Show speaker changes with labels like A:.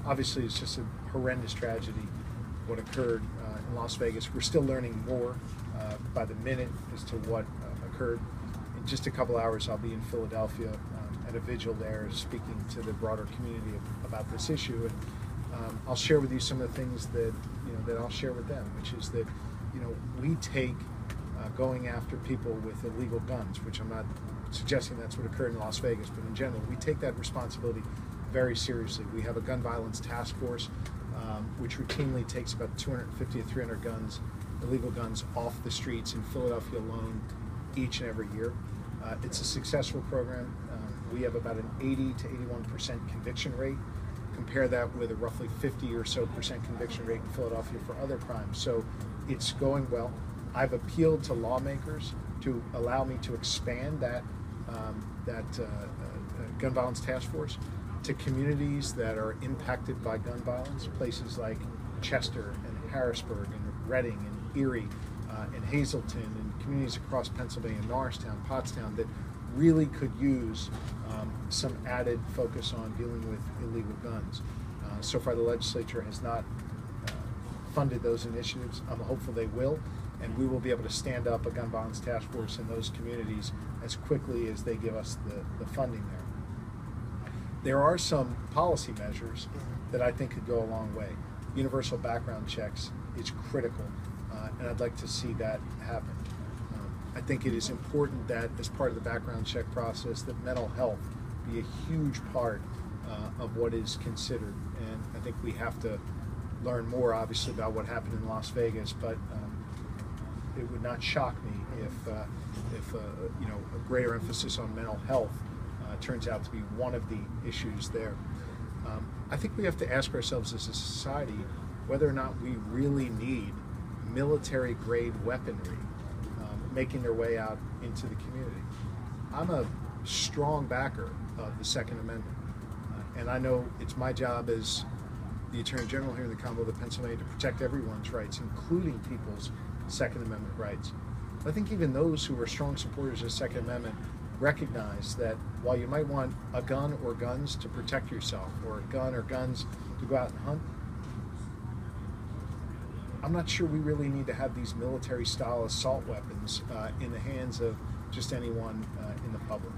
A: obviously it's just a horrendous tragedy what occurred in Las Vegas. We're still learning more by the minute as to what occurred. In just a couple hours, I'll be in Philadelphia at a vigil there, speaking to the broader community about this issue, and I'll share with you some of the things that that I'll share with them, which is that we take going after people with illegal guns, which I'm not suggesting that's what occurred in Las Vegas, but in general, we take that responsibility very seriously. We have a gun violence task force which routinely takes about 250 to 300 guns, illegal guns, off the streets in Philadelphia alone each and every year. It's a successful program. We have about an 80 to 81% conviction rate. Compare that with a roughly 50 or so percent conviction rate in Philadelphia for other crimes. So it's going well. I've appealed to lawmakers to allow me to expand that gun violence task force to communities that are impacted by gun violence, places like Chester and Harrisburg and Reading and Erie and Hazleton, and communities across Pennsylvania, Norristown, Pottstown, that really could use some added focus on dealing with illegal guns. So far the legislature has not funded those initiatives. I'm hopeful they will, and we will be able to stand up a gun violence task force in those communities as quickly as they give us the funding there. There are some policy measures that I think could go a long way. Universal background checks is critical, and I'd like to see that happen. I think it is important that as part of the background check process that mental health be a huge part of what is considered, and I think we have to learn more obviously about what happened in Las Vegas, but it would not shock me if a greater emphasis on mental health turns out to be one of the issues there. I think we have to ask ourselves as a society whether or not we really need military-grade weaponry making their way out into the community. I'm a strong backer of the Second Amendment, and I know it's my job as the Attorney General here in the Commonwealth of Pennsylvania to protect everyone's rights, including people's Second Amendment rights. I think even those who are strong supporters of the Second Amendment recognize that while you might want a gun or guns to protect yourself, or a gun or guns to go out and hunt, I'm not sure we really need to have these military-style assault weapons in the hands of just anyone in the public.